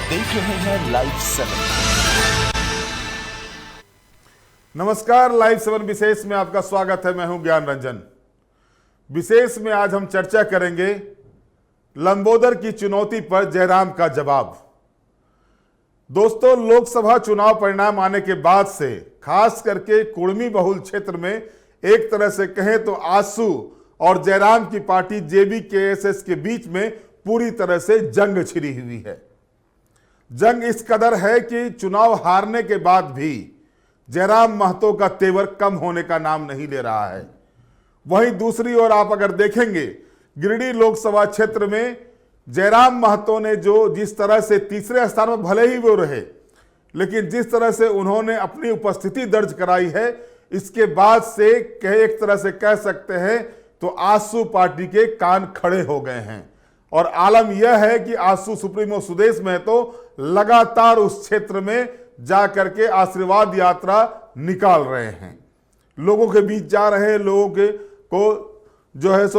देख रहे हैं लाइव 7। नमस्कार, लाइव 7 विशेष में आपका स्वागत है। मैं हूं ज्ञान रंजन। विशेष में आज हम चर्चा करेंगे लंबोदर की चुनौती पर जयराम का जवाब। दोस्तों, लोकसभा चुनाव परिणाम आने के बाद से खास करके कुर्मी बहुल क्षेत्र में एक तरह से कहें तो आसू और जयराम की पार्टी जेबीकेएसएस के बीच में पूरी तरह से जंग छिड़ी हुई है। जंग इस कदर है कि चुनाव हारने के बाद भी जयराम महतो का तेवर कम होने का नाम नहीं ले रहा है। वहीं दूसरी ओर आप अगर देखेंगे, गिरिडीह लोकसभा क्षेत्र में जयराम महतो ने जिस तरह से तीसरे स्थान में भले ही वो रहे, लेकिन जिस तरह से उन्होंने अपनी उपस्थिति दर्ज कराई है, इसके बाद से एक तरह से कह सकते हैं तो आसू पार्टी के कान खड़े हो गए हैं। और आलम यह है कि आसू सुप्रीमो सुदेश महतो लगातार उस क्षेत्र में जाकर के आशीर्वाद यात्रा निकाल रहे हैं, लोगों के बीच जा रहे हैं,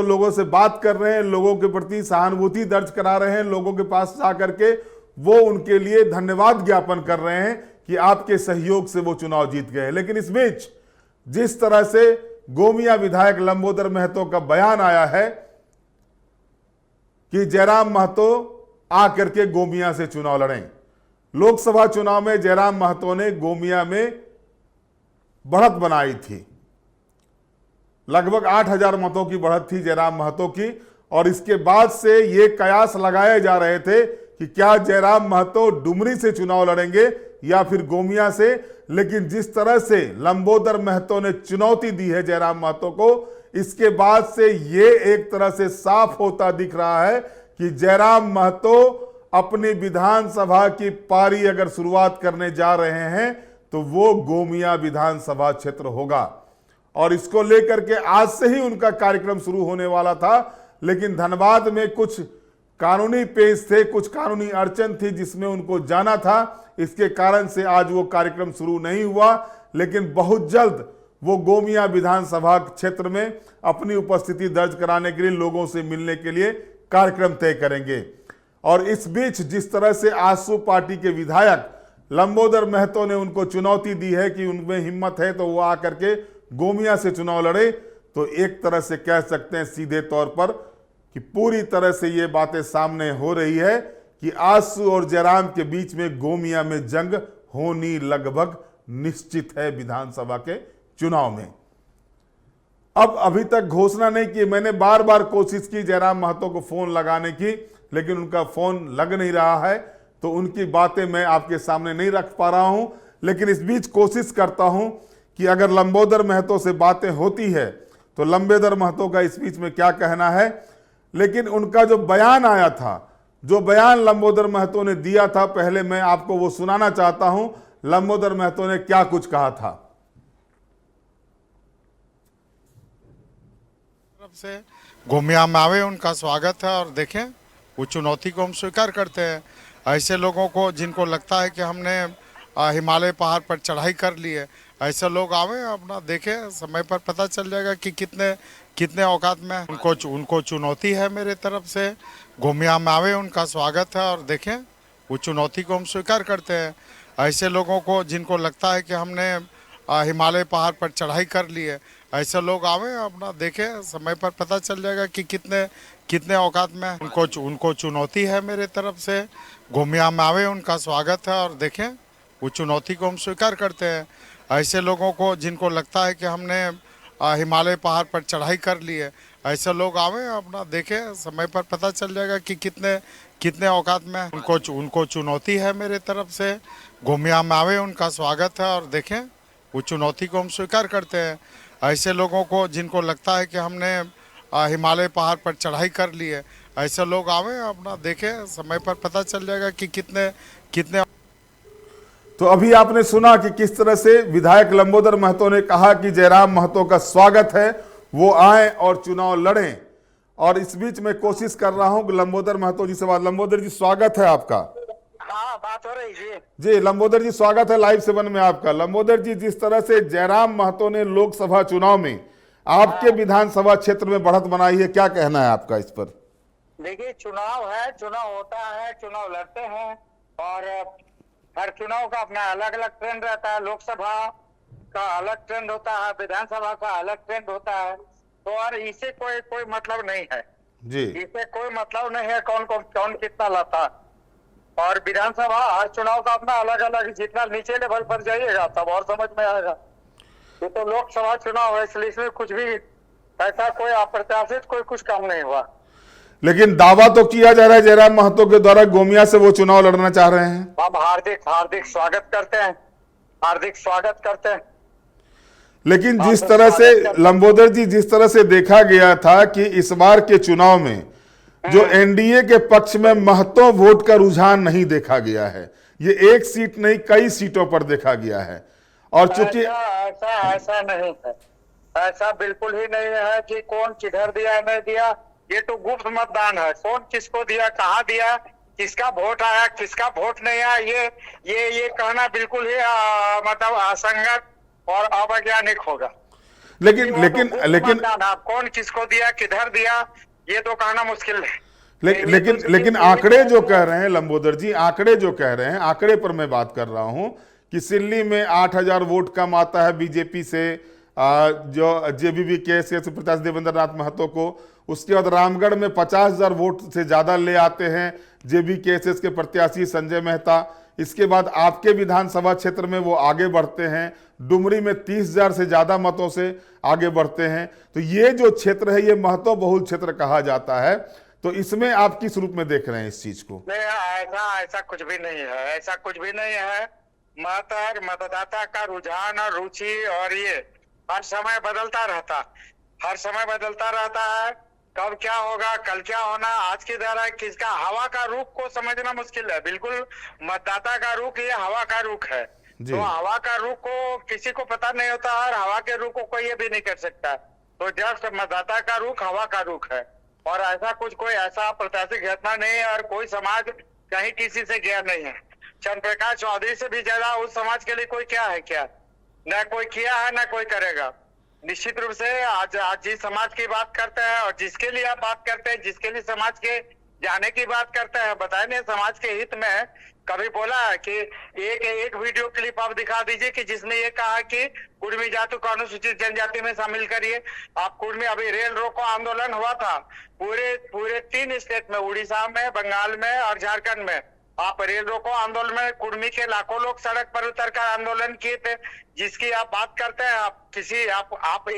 लोगों से बात कर रहे हैं, लोगों के प्रति सहानुभूति दर्ज करा रहे हैं, लोगों के पास जाकर के वो उनके लिए धन्यवाद ज्ञापन कर रहे हैं कि आपके सहयोग से वो चुनाव जीत गए। लेकिन इस बीच जिस तरह से गोमिया विधायक लंबोदर महतो का बयान आया है कि जयराम महतो आकर के गोमिया से चुनाव लड़ें। लोकसभा चुनाव में जयराम महतो ने गोमिया में बढ़त बनाई थी, लगभग 8,000 मतों की बढ़त थी जयराम महतो की। और इसके बाद से ये कयास लगाए जा रहे थे कि क्या जयराम महतो डुमरी से चुनाव लड़ेंगे या फिर गोमिया से। लेकिन जिस तरह से लंबोदर महतो ने चुनौती दी है जयराम महतो को, इसके बाद से ये एक तरह से साफ होता दिख रहा है कि जयराम महतो अपनी विधानसभा की पारी अगर शुरुआत करने जा रहे हैं तो वो गोमिया विधानसभा क्षेत्र होगा। और इसको लेकर के आज से ही उनका कार्यक्रम शुरू होने वाला था, लेकिन धनबाद में कुछ कानूनी पेश थे, कुछ कानूनी अड़चन थी जिसमें उनको जाना था। इसके कारण से आज वो कार्यक्रम शुरू नहीं हुआ, लेकिन बहुत जल्द वो गोमिया विधानसभा क्षेत्र में अपनी उपस्थिति दर्ज कराने के लिए लोगों से मिलने के लिए कार्यक्रम तय करेंगे। और इस बीच जिस तरह से आसू पार्टी के विधायक लंबोदर महतो ने उनको चुनौती दी है कि उनमें हिम्मत है तो वो आकर के गोमिया से चुनाव लड़े, तो एक तरह से कह सकते हैं सीधे तौर पर कि पूरी तरह से ये बातें सामने हो रही है कि आसू और जयराम के बीच में गोमिया में जंग होनी लगभग निश्चित है विधानसभा के चुनाव में। अब अभी तक घोषणा नहीं की। मैंने बार बार कोशिश की जयराम महतो को फोन लगाने की, लेकिन उनका फोन लग नहीं रहा है, तो उनकी बातें मैं आपके सामने नहीं रख पा रहा हूं। लेकिन इस बीच कोशिश करता हूं कि अगर लंबोदर महतो से बातें होती है तो लंबोदर महतो का इस बीच में क्या कहना है। लेकिन उनका जो बयान आया था, जो बयान लंबोदर महतो ने दिया था, पहले मैं आपको वो सुनाना चाहता हूं लंबोदर महतो ने क्या कुछ कहा था। से गोमिया में आवे, उनका स्वागत है। और देखें, वो चुनौती को हम स्वीकार करते हैं। ऐसे लोगों को जिनको लगता है कि हमने हिमालय पहाड़ पर चढ़ाई कर ली है, ऐसे लोग आवे, अपना देखें, समय पर पता चल जाएगा कि कितने औकात में उनको चुनौती है मेरे तरफ से। गोमिया में आवे, उनका स्वागत है। और देखें, वो चुनौती को हम स्वीकार करते हैं। ऐसे लोगों को जिनको लगता है कि हमने हिमालय पहाड़ पर चढ़ाई कर ली है, ऐसे लोग आवे, अपना देखें, समय पर पता चल जाएगा कि कितने औकात में उनको चुनौती है मेरे तरफ से। गोमिया में आवे, उनका स्वागत है। और देखें, वो चुनौती को हम स्वीकार करते हैं। ऐसे लोगों को जिनको लगता है कि हमने हिमालय पहाड़ पर चढ़ाई कर ली है, ऐसे लोग आवे, अपना देखें, समय पर पता चल जाएगा कि कितने औकात में उनको चुनौती है मेरे तरफ से। गोमिया में आवे, उनका स्वागत है। और देखें, वो चुनौती को हम स्वीकार करते हैं। ऐसे लोगों को जिनको लगता है कि हमने हिमालय पहाड़ पर चढ़ाई कर ली है, ऐसे लोग आवे, अपना देखें, समय पर पता चल जाएगा कि कितने। तो अभी आपने सुना कि किस तरह से विधायक लंबोदर महतो ने कहा कि जयराम महतो का स्वागत है, वो आए और चुनाव लड़ें। और इस बीच मैं कोशिश कर रहा हूं कि लंबोदर महतो जी से बात। लंबोदर जी, स्वागत है आपका। हाँ, बात हो रही जी। जी लंबोदर जी, स्वागत है लाइव 7 में आपका। लंबोदर जी, जिस तरह से जयराम महतो ने लोकसभा चुनाव में आपके विधानसभा क्षेत्र में बढ़त बनाई है, क्या कहना है आपका इस पर? देखिए, चुनाव है, चुनाव होता है, चुनाव लड़ते हैं। और हर चुनाव का अपना अलग अलग ट्रेंड रहता है। लोकसभा का अलग ट्रेंड होता है, विधानसभा का अलग ट्रेंड होता है। तो और इसे कोई कोई मतलब नहीं है, जी इसे कोई मतलब नहीं है कौन कितना लाता है। और विधानसभा हर चुनाव का अपना अलग अलग, जितना नीचे लेवल पर जाइएगा तब और समझ में आएगा। ये तो लोकसभा चुनाव है, इसलिए इसमें कुछ भी ऐसा कोई अप्रत्याशित कोई कुछ काम नहीं हुआ। लेकिन दावा तो किया जा रहा है जयराम महतो के द्वारा गोमिया से वो चुनाव लड़ना चाह रहे हैं। हम हार्दिक हार्दिक स्वागत करते हैं, हार्दिक स्वागत करते हैं। लेकिन जिस तरह से लंबोदर जी, जिस तरह से देखा गया था कि इस बार के चुनाव में जो एनडीए के पक्ष में महतो वोट का रुझान नहीं देखा गया है, ये एक सीट नहीं कई सीटों पर देखा गया है। और चूंकि ऐसा नहीं है, ऐसा बिल्कुल ही नहीं है कि कौन किधर दिया नहीं दिया। ये तो गुप्त मतदान है, कौन किसको दिया, कहाँ दिया, किसका वोट आया, किसका वोट नहीं आया, ये कहना बिल्कुल ही मतलब असंगत और अवैज्ञानिक होगा। लेकिन आप कौन किसको दिया, किधर दिया, ये तो कहना मुश्किल है। लेकिन आंकड़े जो कह रहे हैं लंबोदर जी, आंकड़े जो कह रहे हैं, आंकड़े पर मैं बात कर रहा हूं कि सिल्ली में 8,000 वोट कम आता है बीजेपी से, जो जेबीबी के प्रत्याशी देवेंद्र नाथ महतो को। उसके बाद रामगढ़ में 50,000 वोट से ज्यादा ले आते हैं जेबी के प्रत्याशी संजय मेहता। इसके बाद आपके विधानसभा क्षेत्र में वो आगे बढ़ते हैं, डुमरी में 30,000 से ज्यादा मतों से आगे बढ़ते हैं। तो ये जो क्षेत्र है ये महतो बहुल क्षेत्र कहा जाता है। तो इसमें आप किस रूप में देख रहे हैं इस चीज को? नहीं, ऐसा कुछ भी नहीं है, ऐसा कुछ भी नहीं है। मतदाता का रुझान और रुचि और ये हर समय बदलता रहता, हर समय बदलता रहता है। कब क्या होगा, कल क्या होना, आज की तरह किसका हवा का रुख को समझना मुश्किल है। बिल्कुल मतदाता का रुख ये हवा का रुख है। तो हवा का रुख को किसी को पता नहीं होता और हवा के रुख को कोई ये भी नहीं कर सकता। तो जस्ट मतदाता का रुख हवा का रुख है और ऐसा कुछ कोई ऐसा अप्रत्याशित घटना नहीं है और कोई समाज कहीं किसी से गया नहीं है। चंद्रप्रकाश चौधरी से भी ज्यादा उस समाज के लिए कोई क्या है, क्या न कोई किया है न कोई करेगा। निश्चित रूप से आज जिस समाज की बात करते हैं और जिसके लिए आप बात करते हैं, जिसके लिए समाज के जाने की बात करते हैं, बताए नहीं समाज के हित में कभी बोला है कि एक वीडियो क्लिप आप दिखा दीजिए कि जिसने ये कहा कि कुर्मी जाति को अनुसूचित जनजाति में शामिल करिए। आप कुर्मी, अभी रेल रोको आंदोलन हुआ था पूरे 3 स्टेट में, उड़ीसा में, बंगाल में और झारखंड में। आप रेल रोको आंदोलन में कुर्मी के लाखों लोग सड़क पर उतरकर आंदोलन किए थे। जिसकी आप बात करते हैं, आप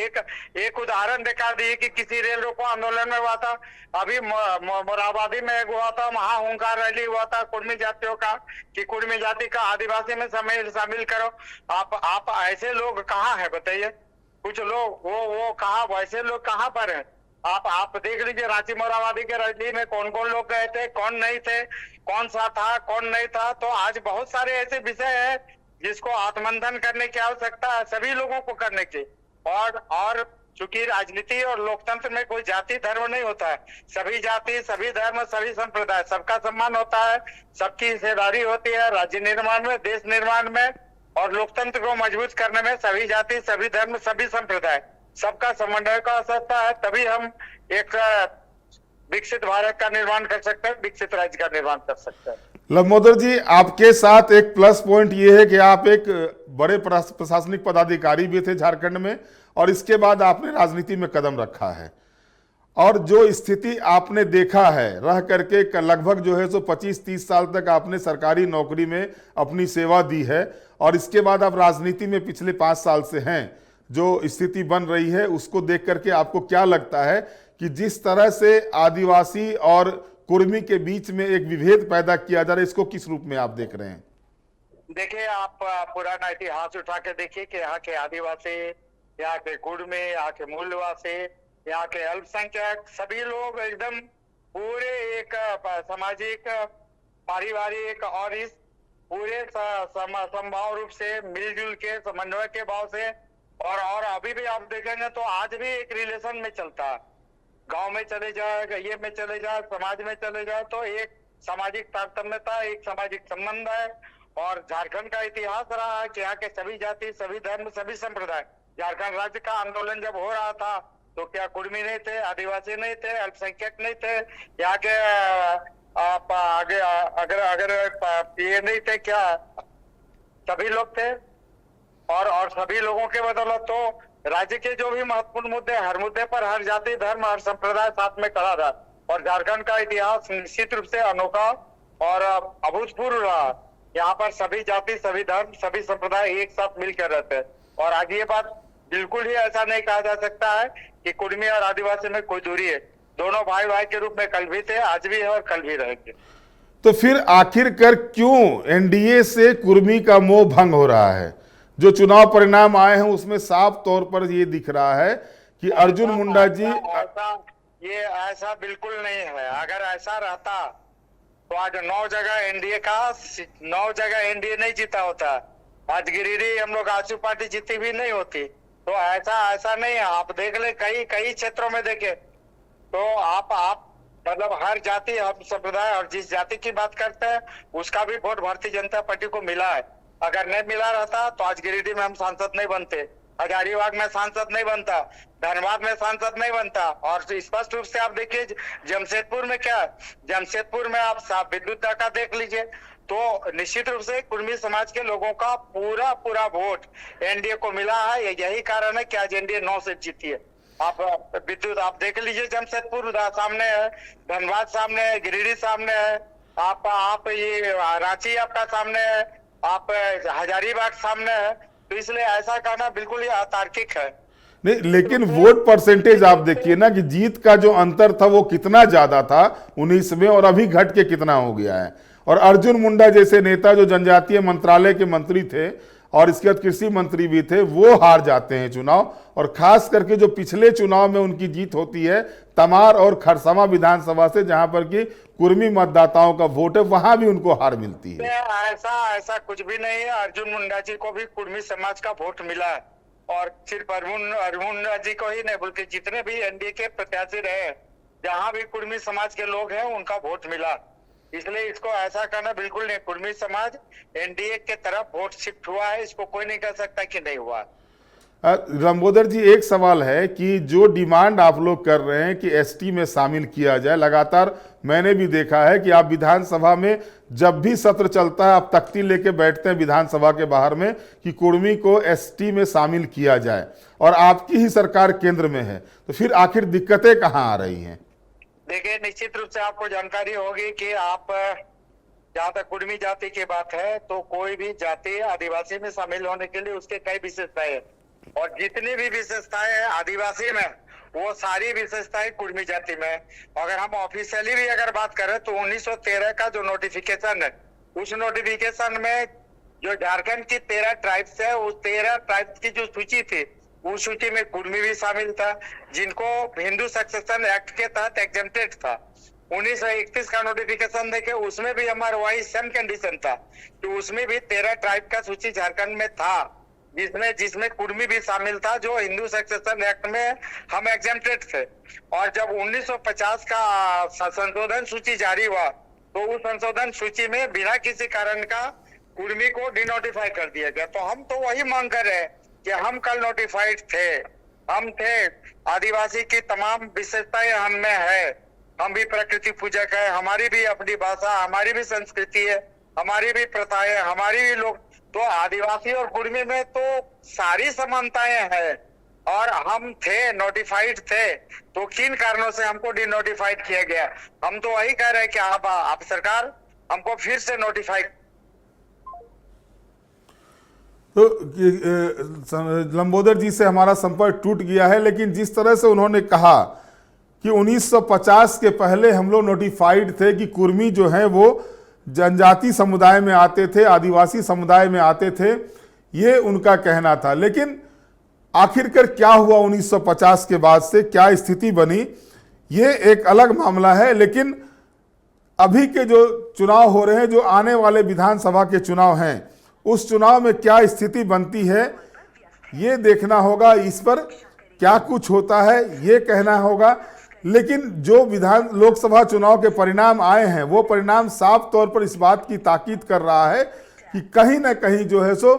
एक उदाहरण दिखा दिए कि किसी रेल रोको आंदोलन में हुआ था। अभी मोराबादी में एक हुआ था, महाहुंकार रैली हुआ था कुर्मी जातियों का कि कुर्मी जाति का आदिवासी में शामिल करो। आप ऐसे लोग कहाँ है बताइए? कुछ लोग वो कहाँ, वैसे लोग कहाँ पर हैं? आप देख लीजिए रांची मोराबादी के रैली में कौन कौन लोग गए थे, कौन नहीं थे, कौन सा था, कौन नहीं था। तो आज बहुत सारे ऐसे विषय हैं जिसको आत्ममंथन करने की आवश्यकता है, सभी लोगों को करने की। और चूंकि राजनीति और लोकतंत्र में कोई जाति धर्म नहीं होता है, सभी जाति, सभी धर्म, सभी संप्रदाय, सबका सम्मान होता है, सबकी हिस्सेदारी होती है राज्य निर्माण में, देश निर्माण में और लोकतंत्र को मजबूत करने में। सभी जाति, सभी धर्म, सभी संप्रदाय, सबका समन्वय का आवश्यकता है, तभी हम एक विकसित भारत का निर्माण कर सकते हैं, विकसित राज्य का निर्माण कर सकते हैं। लंबोदर जी, आपके साथ एक प्लस पॉइंट ये है कि आप एक बड़े प्रशासनिक पदाधिकारी भी थे झारखंड में और इसके बाद आपने राजनीति में कदम रखा है। और जो स्थिति आपने देखा है रह करके, लगभग जो है सो 25-30 साल तक आपने सरकारी नौकरी में अपनी सेवा दी है और इसके बाद आप राजनीति में पिछले 5 साल से हैं। जो स्थिति बन रही है उसको देख करके आपको क्या लगता है कि जिस तरह से आदिवासी और कुर्मी के बीच में एक विभेद पैदा किया जा रहा है, इसको किस रूप में आप देख रहे हैं? देखिए, आप पुराना इतिहास उठा के देखिए कि यहाँ के आदिवासी, यहाँ के कुर्मी, यहाँ के मूलवासी, यहाँ के अल्पसंख्यक सभी लोग एकदम पूरे एक सामाजिक, पारिवारिक और इस पूरे संभाव रूप से मिलजुल के समन्वय के भाव से और अभी भी आप देखेंगे तो आज भी एक रिलेशन में चलता है। गांव में चले जाए, ये में चले जाए, समाज में चले जाए, तो एक सामाजिक तारतम्यता, एक सामाजिक संबंध है। और झारखंड का इतिहास रहा है कि यहाँ के सभी जाति, सभी धर्म, सभी संप्रदाय, झारखंड राज्य का आंदोलन जब हो रहा था तो क्या कुर्मी नहीं थे, आदिवासी नहीं थे, अल्पसंख्यक नहीं थे, यहाँ के आप आगे अगर अगर ये नहीं थे क्या, सभी लोग थे, और सभी लोगों के बदौलत तो राज्य के जो भी महत्वपूर्ण मुद्दे, हर मुद्दे पर हर जाति, धर्म, हर संप्रदाय साथ में खड़ा रहा। और झारखंड का इतिहास निश्चित रूप से अनोखा और अभूतपूर्व रहा। यहाँ पर सभी जाति, सभी धर्म, सभी संप्रदाय एक साथ मिलकर रहते हैं। और आज ये बात बिल्कुल ही ऐसा नहीं कहा जा सकता है कि कुर्मी और आदिवासी में कोई दूरी है। दोनों भाई भाई के रूप में कल भी थे, आज भी है और कल भी रहेंगे। तो फिर आखिरकार क्यों एनडीए से कुर्मी का मोह भंग हो रहा है? जो चुनाव परिणाम आए हैं उसमें साफ तौर पर ये दिख रहा है कि अर्जुन मुंडा जी ऐसा बिल्कुल नहीं है। अगर ऐसा रहता तो आज 9 जगह एनडीए नहीं जीता होता। आज गिरिडीह हम लोग आजसू पार्टी जीती भी नहीं होती। तो ऐसा नहीं है। आप देख ले, कई क्षेत्रों में देखे तो आप मतलब हर जाति, हर संप्रदाय और जिस जाति की बात करते हैं उसका भी वोट भारतीय जनता पार्टी को मिला है। अगर नहीं मिला रहता तो आज गिरिडीह में हम सांसद नहीं बनते, हजारीबाग में सांसद नहीं बनता, धनबाद में सांसद नहीं बनता। और स्पष्ट रूप से आप देखिए जमशेदपुर में क्या है, जमशेदपुर में आप विद्युत डाका देख लीजिए। तो निश्चित रूप से कुर्मी समाज के लोगों का पूरा वोट एनडीए को मिला है। यही कारण है कि आज एनडीए 9 सीट जीती है। आप विद्युत आप देख लीजिए, जमशेदपुर सामने है, धनबाद सामने है, गिरिडीह सामने है, आप ये रांची आपका सामने है, आप हजारीबाग सामने है। तो इसलिए ऐसा कहना बिल्कुल ही अतार्किक है। नहीं, लेकिन वोट परसेंटेज आप देखिए ना कि जीत का जो अंतर था वो कितना ज्यादा था 19 में और अभी घट के कितना हो गया है। और अर्जुन मुंडा जैसे नेता जो जनजातीय मंत्रालय के मंत्री थे और इसके बाद कृषि मंत्री भी थे, वो हार जाते हैं चुनाव। और खास करके जो पिछले चुनाव में उनकी जीत होती है तमार और खरसावां विधानसभा से, जहां पर कि कुर्मी मतदाताओं का वोट है, वहां भी उनको हार मिलती है। ऐसा कुछ भी नहीं है। अर्जुन मुंडा जी को भी कुर्मी समाज का वोट मिला है। और सिर्फ अर्जुन मुंडा जी को ही नहीं बल्कि जितने भी एनडीए के प्रत्याशी रहे, जहां भी कुर्मी समाज के लोग हैं उनका वोट मिला। इसलिए इसको ऐसा करना बिल्कुल नहीं। कुर्मी समाज एनडीए के तरफ वोट शिफ्ट हुआ है, इसको कोई नहीं कह सकता कि नहीं हुआ। लंबोदर जी, एक सवाल है कि जो डिमांड आप लोग कर रहे हैं कि एसटी में शामिल किया जाए, लगातार मैंने भी देखा है कि आप विधानसभा में जब भी सत्र चलता है आप तख्ती लेके बैठते हैं विधानसभा के बाहर में कि कुर्मी को एसटी में शामिल किया जाए, और आपकी ही सरकार केंद्र में है। तो फिर आखिर दिक्कतें कहाँ आ रही हैं? देखिए, निश्चित रूप से आपको जानकारी होगी कि आप जहाँ तक कुर्मी जाति की बात है तो कोई भी जाति आदिवासी में शामिल होने के लिए उसके कई विशेषताएं हैं। और जितनी भी विशेषताएं हैं आदिवासी में, वो सारी विशेषताएं कुर्मी जाति में। अगर हम ऑफिशियली भी अगर बात करें तो 1913 का जो नोटिफिकेशन है, उस नोटिफिकेशन में जो झारखंड की 13 ट्राइब्स है, उस 13 ट्राइब्स की जो सूची थी उस सूची में कुर्मी भी शामिल था, जिनको हिंदू सक्सेशन एक्ट के तहत एग्जेम्प्टेड था। 1931 का नोटिफिकेशन देखे, उसमें भी हमारा वही सेम कंडीशन था कि उसमें भी 13 ट्राइब का सूची झारखंड में था, जिसमें कुर्मी भी शामिल था, जो हिंदू सक्सेशन एक्ट में हम एग्जेम्प्टेड थे। और जब 1950 का संशोधन सूची जारी हुआ तो उस संशोधन सूची में बिना किसी कारण का कुर्मी को डिनोटिफाई कर दिया गया। तो हम तो वही मांग कर रहे हैं कि हम कल नोटिफाइड थे, हम थे, आदिवासी की तमाम विशेषताएं हम में है, हम भी प्रकृति पूजक है, हमारी भी अपनी भाषा, हमारी भी संस्कृति है, हमारी भी प्रथाएं, हमारी भी लोग, तो आदिवासी और कुर्मी में तो सारी समानताएं हैं। और हम थे, नोटिफाइड थे, तो किन कारणों से हमको डिनोटिफाइड किया गया? हम तो वही कह रहे हैं कि आप सरकार हमको फिर से नोटिफाई। तो लंबोदर जी से हमारा संपर्क टूट गया है, लेकिन जिस तरह से उन्होंने कहा कि 1950 के पहले हम लोग नोटिफाइड थे कि कुर्मी जो है वो जनजाति समुदाय में आते थे, आदिवासी समुदाय में आते थे, ये उनका कहना था। लेकिन आखिरकार क्या हुआ 1950 के बाद से, क्या स्थिति बनी, ये एक अलग मामला है। लेकिन अभी के जो चुनाव हो रहे हैं, जो आने वाले विधानसभा के चुनाव हैं, उस चुनाव में क्या स्थिति बनती है ये देखना होगा, इस पर क्या कुछ होता है ये कहना होगा। लेकिन जो लोकसभा चुनाव के परिणाम आए हैं वो परिणाम साफ तौर पर इस बात की ताकीद कर रहा है कि कहीं ना कहीं जो है सो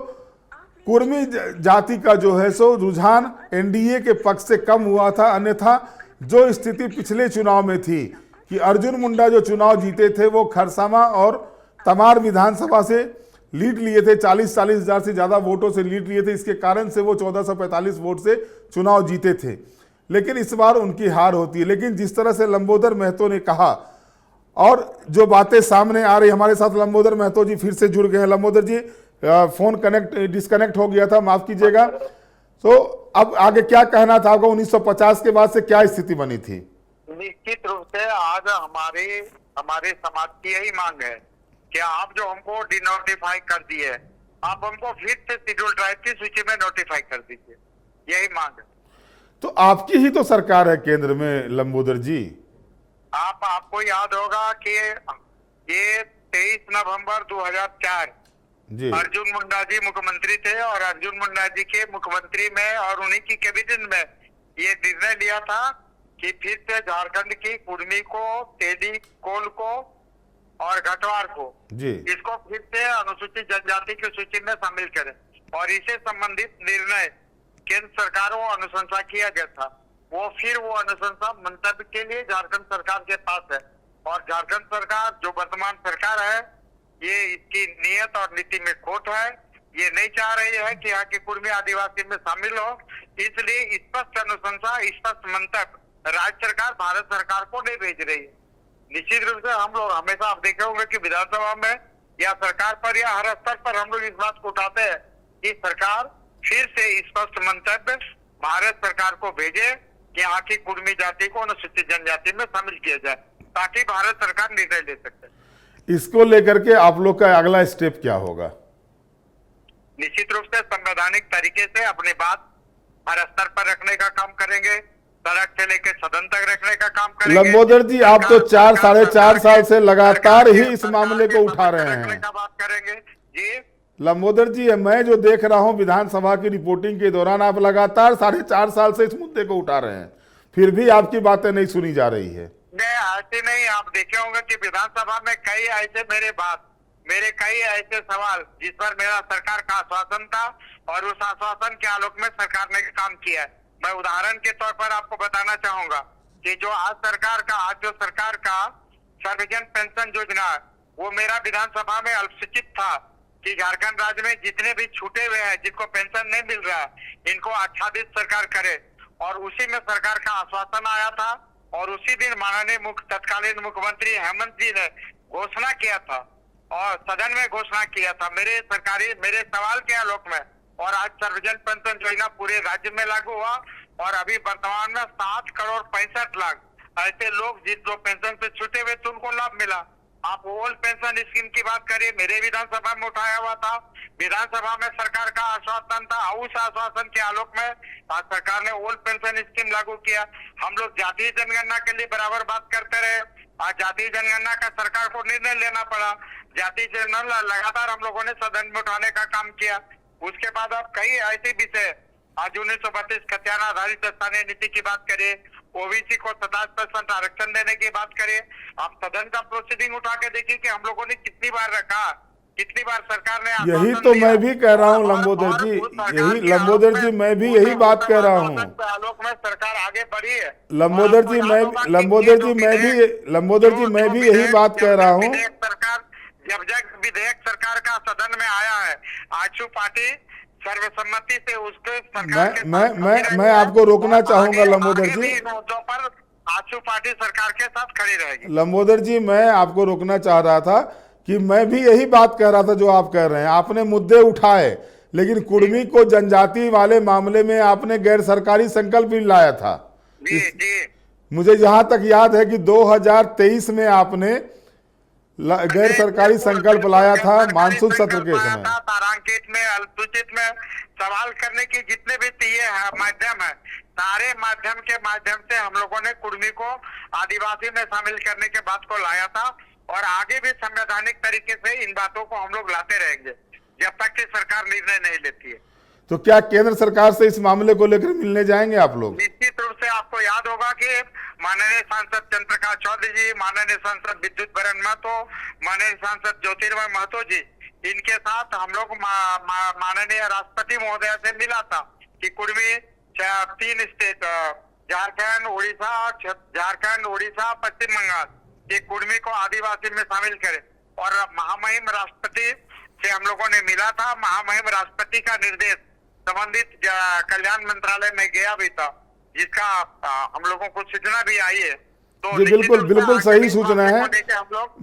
कुर्मी जाति का जो है सो रुझान एनडीए के पक्ष से कम हुआ था। अन्यथा जो स्थिति पिछले चुनाव में थी कि अर्जुन मुंडा जो चुनाव जीते थे वो खरसावां और तमार विधानसभा से लीड लिए थे, 40-40 हजार से ज्यादा वोटों से लीड लिए थे। इसके कारण से वो 1445 वोट से चुनाव जीते थे। लेकिन इस बार उनकी हार होती है। लेकिन जिस तरह से लंबोदर महतो ने कहा और जो बातें सामने आ रही, हमारे साथ लंबोदर महतो जी फिर से जुड़ गए हैं। लंबोदर जी, फोन डिस्कनेक्ट हो गया था, माफ कीजिएगा। तो अब आगे क्या कहना था आपका? 1950 के बाद से क्या स्थिति बनी थी? निश्चित रूप से आज हमारे समाज की यही मांग है कि आप जो हमको डिनोटिफाई कर दिए, आप हमको फिर से शेड्यूल ट्राइब की सूची में नोटिफाई कर दीजिए, यही मांग है। तो आपकी ही तो सरकार है केंद्र में लंबोदर जी। आपको याद होगा कि ये 23 नवंबर 2004 जी अर्जुन मुंडा जी मुख्यमंत्री थे और अर्जुन मुंडा जी के मुख्यमंत्री में और उन्हीं की कैबिनेट में ये निर्णय लिया था कि फिर से झारखंड की कुर्मी को, तेली कोल को और घटवार को जी इसको फिर से अनुसूचित जनजाति की सूची में शामिल करें। और इससे संबंधित निर्णय केंद्र सरकार को अनुशंसा किया गया था। वो अनुशंसा मंतव्य के लिए झारखंड सरकार के पास है। और झारखंड सरकार जो वर्तमान सरकार है, ये इसकी नियत और नीति में खोट है। ये नहीं चाह रही है कि यहाँ की कुर्मी आदिवासी में शामिल हो। इसलिए स्पष्ट अनुशंसा, स्पष्ट मंतव्य राज्य सरकार भारत सरकार को नहीं भेज रही है। निश्चित रूप से हम लोग हमेशा आप देखे होंगे कि विधानसभा में या सरकार पर या हर स्तर पर हम लोग इस बात को उठाते हैं कि सरकार फिर से स्पष्ट मंतव्य भारत सरकार को भेजे कि यहाँ की कुर्मी जाति को अनुसूचित जनजाति में शामिल किया जाए, ताकि भारत सरकार निर्णय ले सके। इसको लेकर के आप लोग का अगला स्टेप क्या होगा? निश्चित रूप से संवैधानिक तरीके से अपनी बात हर स्तर पर रखने का काम करेंगे, सड़क से लेकर सदन तक रखने का काम करेंगे। लंबोदर जी, आप तो 4-4.5 साल से लगातार ही इस मामले को उठा रहे हैं। बात करेंगे जी लंबोदर जी, मैं जो देख रहा हूं विधानसभा की रिपोर्टिंग के दौरान, आप लगातार 4.5 साल से इस मुद्दे को उठा रहे हैं, फिर भी आपकी बातें नहीं सुनी जा रही है। ऐसे नहीं, आप देखे होंगे कि विधानसभा में मेरे कई ऐसे सवाल जिस पर मेरा सरकार का आश्वासन था और उस आश्वासन के आलोक में सरकार ने काम किया है। मैं उदाहरण के तौर पर आपको बताना चाहूंगा कि जो आज सरकार का सर्वजन पेंशन योजना है, वो मेरा विधानसभा में अल्पसूचित था कि झारखंड राज्य में जितने भी छूटे हुए हैं, जिनको पेंशन नहीं मिल रहा है, इनको आच्छादित सरकार करे। और उसी में सरकार का आश्वासन आया था और उसी दिन माननीय तत्कालीन मुख्यमंत्री हेमंत जी ने घोषणा किया था और सदन में घोषणा किया था मेरे सवाल के आलोक में। और आज सर्वजन पेंशन योजना पूरे राज्य में लागू हुआ और अभी वर्तमान में 7 करोड़ 65 लाख ऐसे लोग जो पेंशन से छूटे हुए थे उनको लाभ मिला। आप ओल्ड पेंशन स्कीम की बात करिए, मेरे विधानसभा में उठाया हुआ था। विधानसभा में सरकार का आश्वासन था, उस आश्वासन के आलोक में आज सरकार ने ओल्ड पेंशन स्कीम लागू किया। हम लोग जातीय जनगणना के लिए बराबर बात करते रहे। आज जातीय जनगणना का सरकार को निर्णय लेना पड़ा। जातीय जनगणना लगातार हम लोगों ने सदन में उठाने का काम किया। उसके बाद अब कई ऐसे विषय, आज 1932 खतियान आधारित स्थानीय नीति की बात करें, ओबीसी को 27% आरक्षण देने की बात करें। आप सदन का प्रोसीडिंग उठा के देखिए कि हम लोगों ने कितनी बार रखा, कितनी बार सरकार ने यही तो मैं भी कह रहा हूँ लंबोदर जी, लंबोदर जी मैं भी यही बात कह रहा हूँ। आलोक में सरकार आगे बढ़ी है। लंबोदर जी मैं भी यही बात कह रहा हूँ। जब विधेयक सरकार का सदन में आया है, आजसू पार्टी सर्वसम्मति से उसके सरकार मैं आपको रोकना चाहूंगा लंबोदर जी। मुद्दों पर आजसू पार्टी सरकार के साथ खड़ी रहेगी। लंबोदर जी, मैं आपको रोकना चाह रहा था कि मैं भी यही बात कह रहा था जो आप कह रहे हैं। आपने मुद्दे उठाए, लेकिन कुर्मी को जनजाति वाले मामले में आपने गैर सरकारी संकल्प भी लाया था। जी जी, मुझे जहां तक याद है कि 2023 में आपने गैर सरकारी संकल्प लाया था मानसून सत्र के समय। तारांकित में, अल्पसूचित में सवाल करने की जितने भी माध्यम है, सारे माध्यम से हम लोगों ने कुर्मी को आदिवासी में शामिल करने के बात को लाया था और आगे भी संवैधानिक तरीके से इन बातों को हम लोग लाते रहेंगे जब तक कि सरकार निर्णय नहीं लेती है। तो क्या केंद्र सरकार से इस मामले को लेकर मिलने जाएंगे आप लोग? निश्चित रूप से आपको याद होगा कि माननीय सांसद चंद्रप्रकाश चौधरी जी, माननीय सांसद विद्युत बरन महतो, माननीय सांसद ज्योतिर्मय महतो जी, इनके साथ हम लोग माननीय राष्ट्रपति महोदय से मिला था कि कुर्मी 3 स्टेट झारखंड, उड़ीसा, पश्चिम बंगाल कि कुर्मी को आदिवासी में शामिल करे। और महामहिम राष्ट्रपति से हम लोगों ने मिला था, महामहिम राष्ट्रपति का निर्देश संबंधित कल्याण मंत्रालय में गया भी था, जिसका हम लोगों को सूचना भी आई है। तो जी बिल्कुल बिल्कुल सही सूचना है,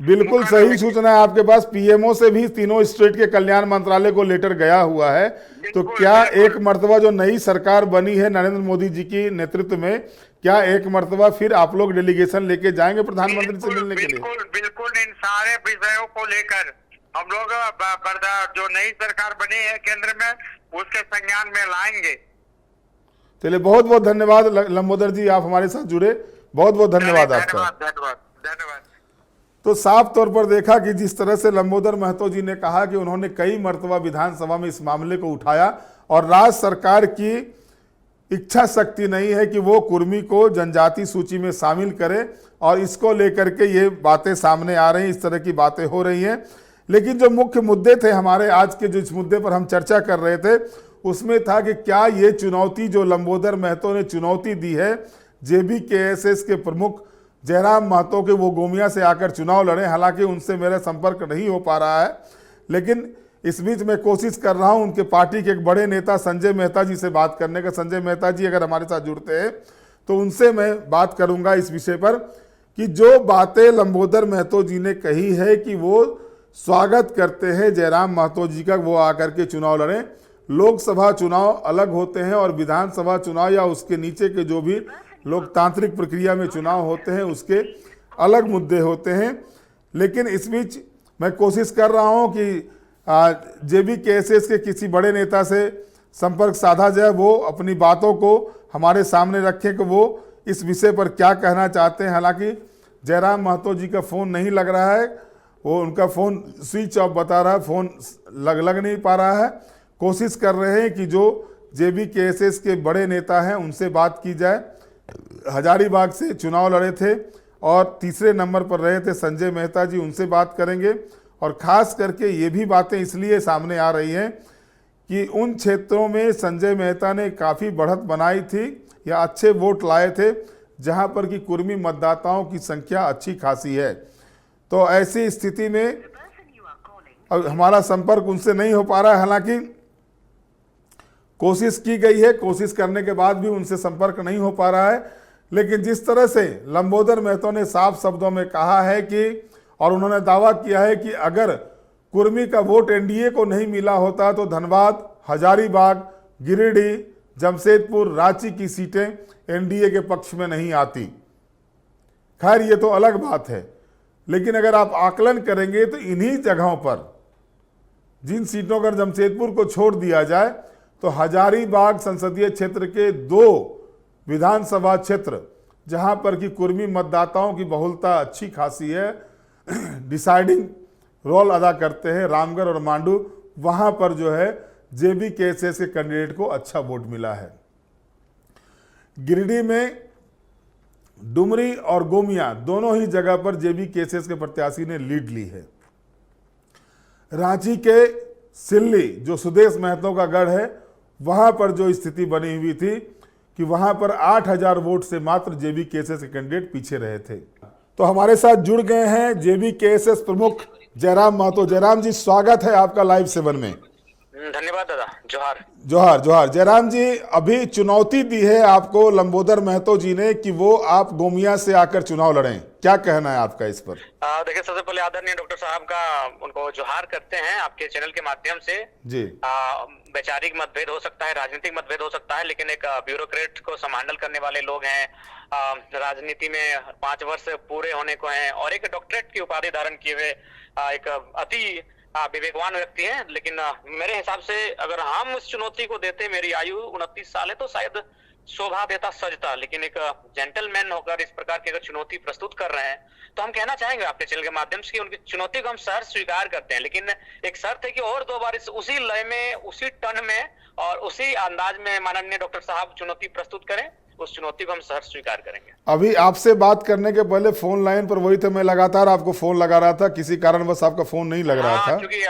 बिल्कुल सही सूचना है आपके पास। पीएमओ से भी तीनों स्टेट के कल्याण मंत्रालय को लेटर गया हुआ है। तो क्या एक मर्तबा जो नई सरकार बनी है नरेंद्र मोदी जी की नेतृत्व में, क्या एक मर्तबा फिर आप लोग डेलीगेशन लेके जाएंगे प्रधानमंत्री से मिलने के लिए? बिल्कुल बिल्कुल, इन सारे विषयों को लेकर हम लोग जो नई सरकार बनी है केंद्र में, उसके संज्ञान में लाएंगे। चलिए, बहुत बहुत धन्यवाद लंबोदर जी, आप हमारे साथ जुड़े, बहुत बहुत धन्यवाद आपका। धन्यवाद धन्यवाद। तो साफ तौर पर देखा कि जिस तरह से लंबोदर महतो जी ने कहा कि उन्होंने कई मर्तबा विधानसभा में इस मामले को उठाया और राज्य सरकार की इच्छा शक्ति नहीं है कि वो कुर्मी को जनजाति सूची में शामिल करे, और इसको लेकर के ये बातें सामने आ रही हैं, इस तरह की बातें हो रही हैं। लेकिन जो मुख्य मुद्दे थे हमारे आज के, जो इस मुद्दे पर हम चर्चा कर रहे थे, उसमें था कि क्या ये चुनौती जो लंबोदर महतो ने चुनौती दी है JBKSS के प्रमुख जयराम महतो के, वो गोमिया से आकर चुनाव लड़े। हालांकि उनसे मेरा संपर्क नहीं हो पा रहा है, लेकिन इस बीच मैं कोशिश कर रहा हूं उनके पार्टी के एक बड़े नेता संजय मेहता जी से बात करने का। संजय मेहता जी अगर हमारे साथ जुड़ते हैं तो उनसे मैं बात करूंगा इस विषय पर कि जो बातें लंबोदर महतो जी ने कही है कि वो स्वागत करते हैं जयराम महतो जी का, वो आकर के चुनाव लड़ें। लोकसभा चुनाव अलग होते हैं और विधानसभा चुनाव या उसके नीचे के जो भी लोकतांत्रिक प्रक्रिया में चुनाव होते हैं उसके अलग मुद्दे होते हैं। लेकिन इस बीच मैं कोशिश कर रहा हूं कि JBKSS के किसी बड़े नेता से संपर्क साधा जाए, वो अपनी बातों को हमारे सामने रखें कि वो इस विषय पर क्या कहना चाहते हैं। हालांकि जयराम महतो जी का फ़ोन नहीं लग रहा है, वो उनका फ़ोन स्विच ऑफ बता रहा है, फ़ोन लग नहीं पा रहा है। कोशिश कर रहे हैं कि जो JBKSS के बड़े नेता हैं उनसे बात की जाए। हजारीबाग से चुनाव लड़े थे और तीसरे नंबर पर रहे थे संजय मेहता जी, उनसे बात करेंगे। और ख़ास करके ये भी बातें इसलिए सामने आ रही हैं कि उन क्षेत्रों में संजय मेहता ने काफ़ी बढ़त बनाई थी या अच्छे वोट लाए थे जहां पर कि कुर्मी मतदाताओं की संख्या अच्छी खासी है। तो ऐसी स्थिति में अब हमारा संपर्क उनसे नहीं हो पा रहा है। हालांकि कोशिश की गई है, कोशिश करने के बाद भी उनसे संपर्क नहीं हो पा रहा है। लेकिन जिस तरह से लंबोदर महतो ने साफ शब्दों में कहा है कि, और उन्होंने दावा किया है कि अगर कुर्मी का वोट NDA को नहीं मिला होता तो धनबाद, हजारीबाग, गिरिडीह, जमशेदपुर, रांची की सीटें NDA के पक्ष में नहीं आती। खैर ये तो अलग बात है, लेकिन अगर आप आकलन करेंगे तो इन्हीं जगहों पर, जिन सीटों पर जमशेदपुर को छोड़ दिया जाए तो हजारीबाग संसदीय क्षेत्र के 2 विधानसभा क्षेत्र जहां पर कि कुर्मी मतदाताओं की बहुलता अच्छी खासी है, डिसाइडिंग रोल अदा करते हैं, रामगढ़ और मांडू, वहां पर जो है JBKSS के कैंडिडेट को अच्छा वोट मिला है। गिरिडीह में डुमरी और गोमिया दोनों ही जगह पर JBKSS के प्रत्याशी ने लीड ली है। रांची के सिल्ली जो सुदेश महतो का गढ़ है, वहां पर जो स्थिति बनी हुई थी कि वहां पर 8000 वोट से मात्र JBKSS के कैंडिडेट पीछे रहे थे। तो हमारे साथ जुड़ गए हैं JBKSS प्रमुख जयराम महतो। जयराम जी, स्वागत है आपका लाइव 7 में। धन्यवाद दादा, जोहार जोहार जोहार। जयराम जी, अभी चुनौती दी है आपको लंबोदर महतो जी ने कि वो आप गोमिया से आकर चुनाव लड़ें, क्या कहना है आपका इस पर? देखिए, सबसे पहले आदरणीय डॉक्टर साहब का उनको जोहार करते हैं आपके चैनल के माध्यम से जी। वैचारिक मतभेद हो सकता है, राजनीतिक मतभेद हो सकता है, लेकिन एक ब्यूरोक्रेट को संभाल करने वाले लोग हैं, राजनीति में 5 वर्ष पूरे होने को हैं और एक डॉक्टरेट की उपाधि धारण किए हुए एक अति विवेकवान व्यक्ति हैं। लेकिन मेरे हिसाब से अगर हम उस चुनौती को देते, मेरी आयु 29 साल है, तो शायद शोभा देता सजता, लेकिन एक जेंटलमैन होकर इस प्रकार की अगर चुनौती प्रस्तुत कर रहे हैं तो हम कहना चाहेंगे आपके चैनल के माध्यम से कि उनकी चुनौती को हम सहर्ष स्वीकार करते हैं, लेकिन एक शर्त है कि और 2 बार उसी लय में, उसी टन में और उसी अंदाज में माननीय डॉक्टर साहब चुनौती प्रस्तुत करें, उस चुनौती को हम सहर्ष स्वीकार करेंगे। अभी आपसे बात करने के पहले फोन लाइन पर वही थे, मैं लगातार आपको फोन लगा रहा था, किसी कारणवश आपका फोन नहीं लग रहा था। क्योंकि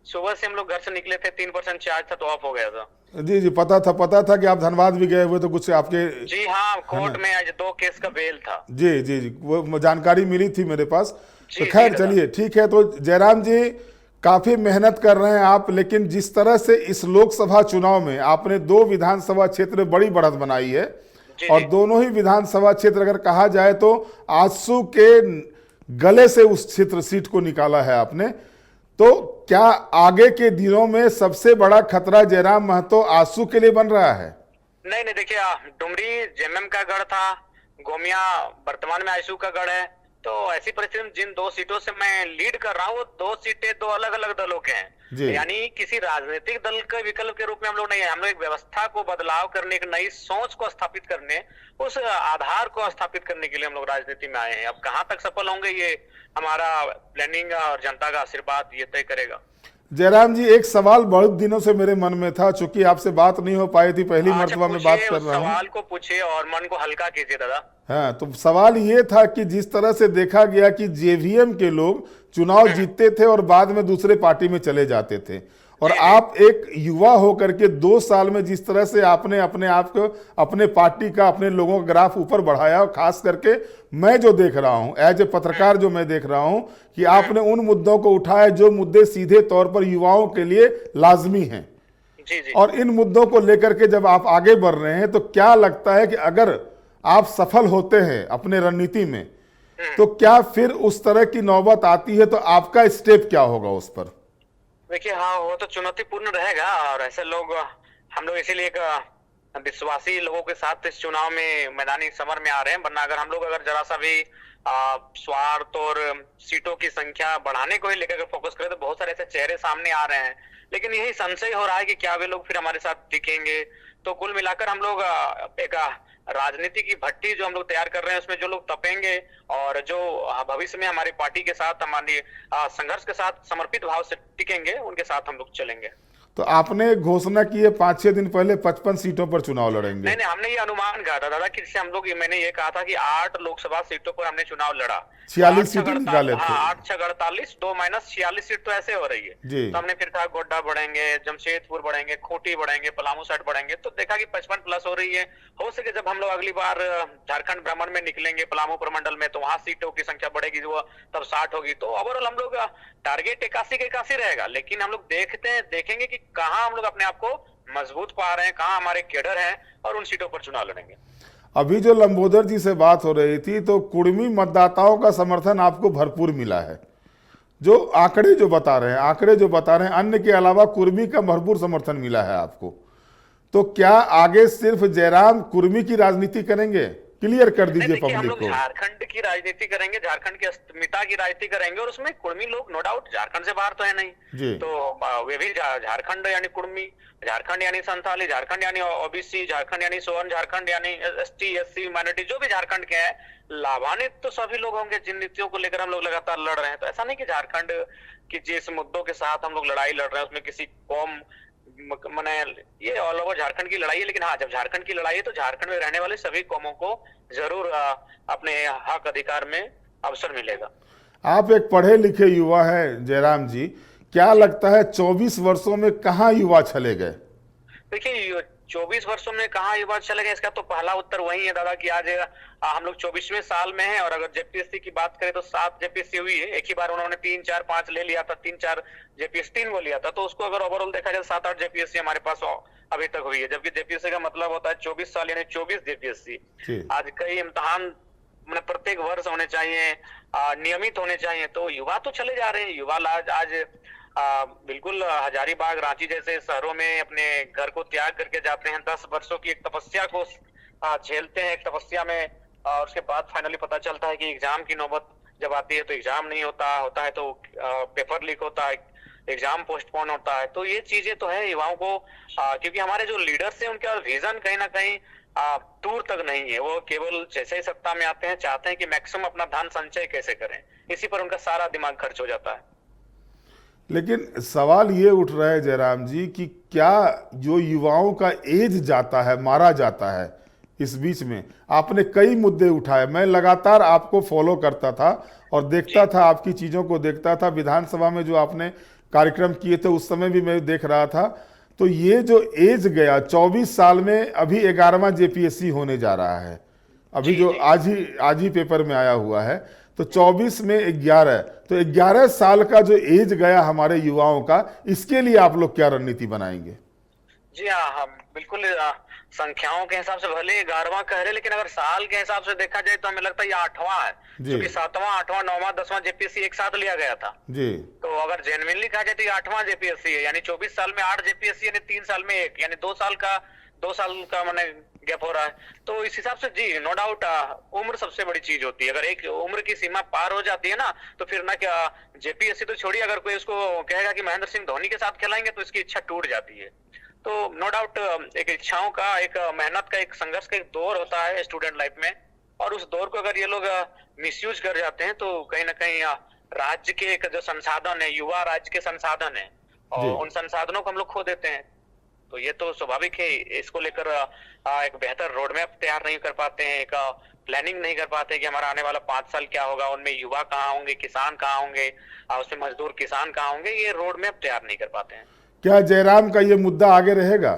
सुबह से हम लोग घर से निकले थे, 3% चार्ज था तो ऑफ हो गया था। जी जी, पता था कि आप धनबाद भी गए हुए तो कुछ आपके। जी हाँ, कोर्ट में आज 2 केस का बेल था। जी जी जी, वो जानकारी मिली थी मेरे पास। तो जी, खैर जी, चलिए ठीक है। तो जयराम जी काफी मेहनत कर रहे हैं आप, लेकिन जिस तरह से इस लोकसभा चुनाव में आपने 2 विधानसभा क्षेत्र में बड़ी बढ़त बनाई है, जी, और जी। दोनों ही विधानसभा क्षेत्र अगर कहा जाए तो आजसू के गले से उस क्षेत्र सीट को निकाला है आपने, तो क्या आगे के दिनों में सबसे बड़ा खतरा जयराम महतो आजसू के लिए बन रहा है? नहीं नहीं, देखिए डुमरी जेएमएम का गढ़ था, गोमिया वर्तमान में आईसू का गढ़ है। तो ऐसी परिस्थिति में जिन 2 सीटों से मैं लीड कर रहा हूँ, वो 2 सीटें 2 अलग अलग दलों के जी। हैं। यानी किसी राजनीतिक दल के विकल्प के रूप में हम लोग नहीं है। हम लोग एक व्यवस्था को बदलाव करने, एक नई सोच को स्थापित करने, उस आधार को स्थापित करने के लिए हम लोग राजनीति में आए हैं। अब कहाँ तक सफल होंगे ये हमारा प्लानिंग और जनता का आशीर्वाद ये तय करेगा। जयराम जी एक सवाल बहुत दिनों से मेरे मन में था, चूंकि आपसे बात नहीं हो पाई थी, पहली अच्छा, मर्तबा में बात पूछिए, कर उस रहा हूँ। सवाल को पूछिए और मन को हल्का कीजिए दादा। हाँ, तो सवाल ये था कि जिस तरह से देखा गया कि जेवीएम के लोग चुनाव जीतते थे और बाद में दूसरे पार्टी में चले जाते थे, और आप एक युवा होकर के 2 साल में जिस तरह से आपने अपने आप को, अपने पार्टी का, अपने लोगों का ग्राफ ऊपर बढ़ाया, और खास करके मैं जो देख रहा हूं एज ए पत्रकार, जो मैं देख रहा हूं कि आपने उन मुद्दों को उठाया जो मुद्दे सीधे तौर पर युवाओं के लिए लाजमी हैं। जी जी। और इन मुद्दों को लेकर के जब आप आगे बढ़ रहे हैं, तो क्या लगता है कि अगर आप सफल होते हैं अपने रणनीति में, तो क्या फिर उस तरह की नौबत आती है तो आपका स्टेप क्या होगा उस पर? देखिए हाँ, वो तो चुनौतीपूर्ण रहेगा, और ऐसे लोग, हम लोग इसीलिए एक विश्वासी लोगों के साथ इस चुनाव में मैदानी समर में आ रहे हैं। वरना अगर जरा सा भी स्वार्थ और सीटों की संख्या बढ़ाने को ही लेकर के फोकस करें, तो बहुत सारे ऐसे चेहरे सामने आ रहे हैं। लेकिन यही संशय हो रहा है कि क्या वे लोग फिर हमारे साथ टिकेंगे। तो कुल मिलाकर हम लोग एक राजनीति की भट्टी जो हम लोग तैयार कर रहे हैं, उसमें जो लोग तपेंगे और जो भविष्य में हमारी पार्टी के साथ, हमारी संघर्ष के साथ समर्पित भाव से टिकेंगे, उनके साथ हम लोग चलेंगे। तो आपने घोषणा की है 5-6 दिन पहले 55 सीटों पर चुनाव लड़ेंगे। नहीं नहीं, हमने ये अनुमान कहा था दादा कि हम लोग, मैंने ये कहा था कि 8 लोकसभा सीटों पर हमने चुनाव लड़ा, 46 सीटें निकाले थे। हाँ, 8-6-48, 2-46 सीट तो ऐसे हो रही है। जी। तो हमने फिर कहा गोड्डा बढ़ेंगे, जमशेदपुर बढ़ेंगे, खूंटी बढ़ेंगे, पलामू साइड बढ़ेंगे। तो देखा कि 55 प्लस हो रही है। हो सके जब हम लोग अगली बार झारखंड भ्रमण में निकलेंगे पलामू प्रमंडल में, तो वहां सीटों की संख्या बढ़ेगी, वो तब 60 होगी। तो ओवरऑल हम लोग टारगेट 81 के 81 रहेगा। लेकिन हम लोग देखेंगे कि कहाँ हम लोग अपने आप को मजबूत पा रहे हैं, कहाँ हमारे केडर हैं, और उन सीटों पर चुनाव लड़ेंगे। अभी जो लंबोदर जी से बात हो रही थी, तो कुर्मी मतदाताओं का समर्थन आपको भरपूर मिला है। जो आंकड़े जो बता रहे हैं अन्य के अलावा कुर्मी का भरपूर समर्थन मिला है आपको। तो क्या आगे सिर्फ जयराम कुर्मी की राजनीति करेंगे? क्लियर कर दीजिए देखिए, हम पब्लिक लोग को। झारखंड की राजनीति करेंगे, झारखंड की अस्मिता की राजनीति करेंगे, और उसमें कुर्मी लोग नो डाउट झारखंड से बाहर तो है जी। नहीं। तो वे भी झारखंड यानी कुर्मी, झारखंड यानी संथाली, झारखंड यानी ओबीसी, झारखंड यानी सोन, झारखंड यानी एसटी एससी माइनॉरिटी, जो भी झारखंड के हैं, लाभान्वित तो सभी लोग होंगे जिन नीतियों को लेकर हम लोग लगातार लड़ रहे हैं। तो ऐसा नहीं कि झारखंड की जिस मुद्दों के साथ हम लोग लड़ाई लड़ रहे हैं उसमें किसी कौम, मैंने, ये ऑल ओवर झारखंड की लड़ाई है। लेकिन हाँ, जब झारखंड की लड़ाई है तो झारखंड में रहने वाले सभी कौमों को जरूर अपने हक अधिकार में अवसर मिलेगा। आप एक पढ़े लिखे युवा हैं जयराम जी, क्या लगता है 24 वर्षों में कहाँ युवा चले गए? देखिए, 24 वर्षों में कहाँ युवा चले गए, इसका तो पहला उत्तर वही है दादा कि आज हम लोग 24वें साल में हैं। और अगर जेपीएससी की बात करें तो 7 जेपीएससी हुई है। एक ही बार उन्होंने 3, 4, 5 ले लिया था, 3-4 जेपीएससी 3 वो लिया था। तो उसको अगर ओवरऑल देखा जाए 7-8 जेपीएससी हमारे पास अभी तक हुई है। जबकि जेपीएससी का मतलब होता है 24 साल यानी 24 जेपीएससी। आज कई इम्तिहान प्रत्येक वर्ष होने चाहिए, नियमित होने चाहिए। तो युवा तो चले जा रहे हैं। युवा आज बिल्कुल हजारीबाग, रांची जैसे शहरों में अपने घर को त्याग करके जाते हैं। 10 वर्षों की एक तपस्या को झेलते हैं, एक तपस्या में, और उसके बाद फाइनली पता चलता है कि एग्जाम की नौबत जब आती है तो एग्जाम नहीं होता है तो पेपर लीक होता है, एग्जाम पोस्टपोन होता है। तो ये चीजें तो है युवाओं को, क्योंकि हमारे जो लीडर्स हैं उनका विजन कहीं ना कहीं दूर तक नहीं है। वो केवल जैसे ही सत्ता में आते हैं चाहते हैं कि मैक्सिमम अपना धन संचय कैसे करें, इसी पर उनका सारा दिमाग खर्च हो जाता है। लेकिन सवाल ये उठ रहा है जयराम जी कि क्या जो युवाओं का एज जाता है, मारा जाता है, इस बीच में आपने कई मुद्दे उठाए। मैं लगातार आपको फॉलो करता था और देखता था, आपकी चीज़ों को देखता था। विधानसभा में जो आपने कार्यक्रम किए थे उस समय भी मैं देख रहा था। तो ये जो एज गया 24 साल में, अभी 11वां जेपीएससी होने जा रहा है, अभी जो आज ही पेपर में आया हुआ है, तो 24 में 11, तो 11 साल का जो एज गया हमारे युवाओं का, इसके लिए आप लोग क्या रणनीति बनाएंगे? जी हाँ, हम बिल्कुल संख्याओं के हिसाब से भले 11वां कह रहे, लेकिन अगर साल के हिसाब से देखा जाए तो हमें लगता है ये 8वां है, क्योंकि 7वां, 8वां, 9वां, 10वां जेपीएससी एक साथ लिया गया था जी। तो अगर जेन्युइनली कहा जाए तो ये 8वां जेपीएससी है, यानी 24 साल में 8 जेपीएससी, यानी 3 साल में एक, यानी 2 साल का मैंने गैप हो रहा है। तो इस हिसाब से जी नो डाउट उम्र सबसे बड़ी चीज होती है। अगर एक उम्र की सीमा पार हो जाती है ना, तो फिर ना क्या जेपीएससी तो छोड़िए, अगर कोई उसको कहेगा कि महेंद्र सिंह धोनी के साथ खिलाएंगे तो इसकी इच्छा टूट जाती है। तो नो डाउट एक इच्छाओं का, एक मेहनत का, एक संघर्ष का एक दौर होता है स्टूडेंट लाइफ में, और उस दौर को अगर ये लोग मिसयूज कर जाते हैं तो कहीं ना कहीं राज्य के एक जो संसाधन है, युवा राज्य के संसाधन है, और उन संसाधनों को हम लोग खो देते हैं। तो ये तो स्वाभाविक है, इसको लेकर एक बेहतर रोड मैप तैयार नहीं कर पाते हैं, एक प्लानिंग नहीं कर पाते कि हमारा आने वाला 5 साल क्या होगा, उनमें युवा कहाँ होंगे, किसान कहाँ होंगे, उसमें मजदूर किसान कहाँ होंगे, ये रोड मैप तैयार नहीं कर पाते हैं। क्या जयराम का ये मुद्दा आगे रहेगा?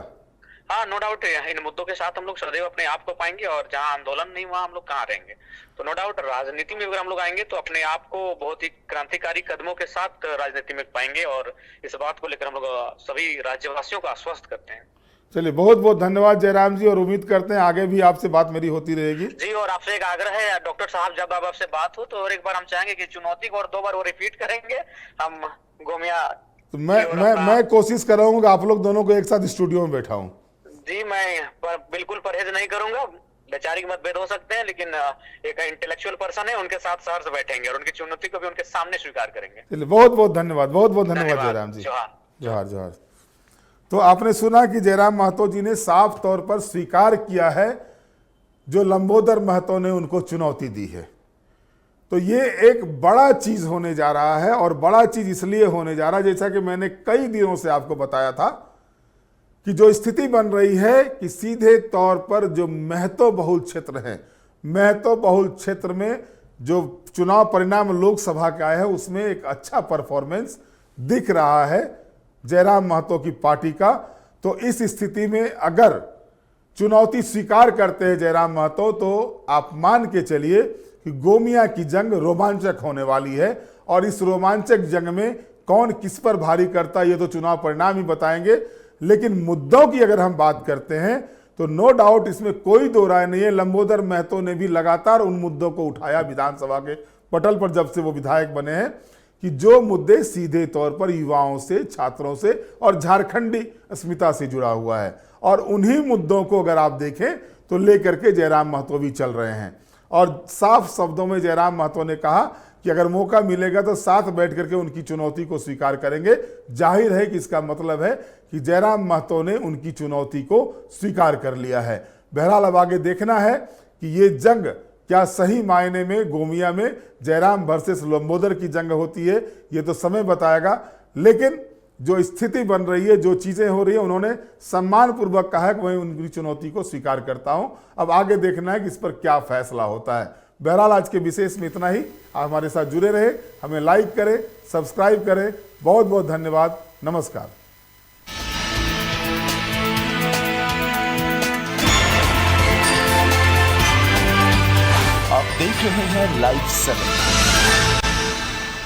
हाँ, नो डाउट इन मुद्दों के साथ हम लोग सदैव अपने आप को पाएंगे, और जहाँ आंदोलन नहीं वहाँ हम लोग कहाँ रहेंगे। तो नो डाउट राजनीति में अगर हम लोग आएंगे तो अपने आप को बहुत ही क्रांतिकारी कदमों के साथ राजनीति में पाएंगे, और इस बात को लेकर हम लोग सभी राज्यवासियों को आश्वस्त करते हैं। चलिए, बहुत बहुत धन्यवाद जयराम जी, और उम्मीद करते हैं आगे भी आपसे बात मेरी होती रहेगी। जी, और आपसे एक आग्रह है डॉक्टर साहब, जब अब आपसे बात हो तो और एक बार हम चाहेंगे कि चुनौती को और 2 बार वो रिपीट करेंगे हम गोमिया। तो मैं कोशिश कर रहा हूँ कि आप लोग दोनों को एक साथ स्टूडियो में बैठाऊं। जी, मैं बिल्कुल परहेज नहीं करूंगा, वैचारिक मतभेद हो सकते हैं, लेकिन एक इंटेलेक्चुअल पर्सन है, उनके साथ सहर्ष बैठेंगे और उनकी चुनौती को भी उनके सामने स्वीकार करेंगे। चलिए, बहुत बहुत धन्यवाद, बहुत बहुत धन्यवाद जयराम जी। जोहार जोहार। तो आपने सुना कि जयराम महतो जी ने साफ तौर पर स्वीकार किया है जो लंबोदर महतो ने उनको चुनौती दी है। तो ये एक बड़ा चीज होने जा रहा है, और बड़ा चीज इसलिए होने जा रहा है, जैसा कि मैंने कई दिनों से आपको बताया था कि जो स्थिति बन रही है कि सीधे तौर पर जो महतो बहुल क्षेत्र है, महतो बहुल क्षेत्र में जो चुनाव परिणाम लोकसभा का है, उसमें एक अच्छा परफॉर्मेंस दिख रहा है जयराम महतो की पार्टी का। तो इस स्थिति में अगर चुनौती स्वीकार करते हैं जयराम महतो, तो आप मान के चलिए कि गोमिया की जंग रोमांचक होने वाली है, और इस रोमांचक जंग में कौन किस पर भारी करता है ये तो चुनाव परिणाम ही बताएंगे। लेकिन मुद्दों की अगर हम बात करते हैं तो नो डाउट इसमें कोई दो राय नहीं है, लंबोदर महतो ने भी लगातार उन मुद्दों को उठाया विधानसभा के पटल पर जब से वो विधायक बने हैं, कि जो मुद्दे सीधे तौर पर युवाओं से, छात्रों से और झारखंडी अस्मिता से जुड़ा हुआ है, और उन्हीं मुद्दों को अगर आप देखें तो लेकर के जयराम महतो भी चल रहे हैं। और साफ शब्दों में जयराम महतो ने कहा कि अगर मौका मिलेगा तो साथ बैठ करके उनकी चुनौती को स्वीकार करेंगे। जाहिर है कि इसका मतलब है कि जयराम महतो ने उनकी चुनौती को स्वीकार कर लिया है। बहरहाल अब आगे देखना है कि ये जंग क्या सही मायने में गोमिया में जयराम वर्सेस लंबोदर की जंग होती है, ये तो समय बताएगा। लेकिन जो स्थिति बन रही है, जो चीजें हो रही है, उन्होंने सम्मानपूर्वक कहा है कि मैं उनकी चुनौती को स्वीकार करता हूं। अब आगे देखना है कि इस पर क्या फैसला होता है। बहरहाल आज के विशेष में इतना ही। आप हमारे साथ जुड़े रहे, हमें लाइक करें, सब्सक्राइब करें। बहुत बहुत धन्यवाद। नमस्कार। आप देख रहे हैं लाइव 7।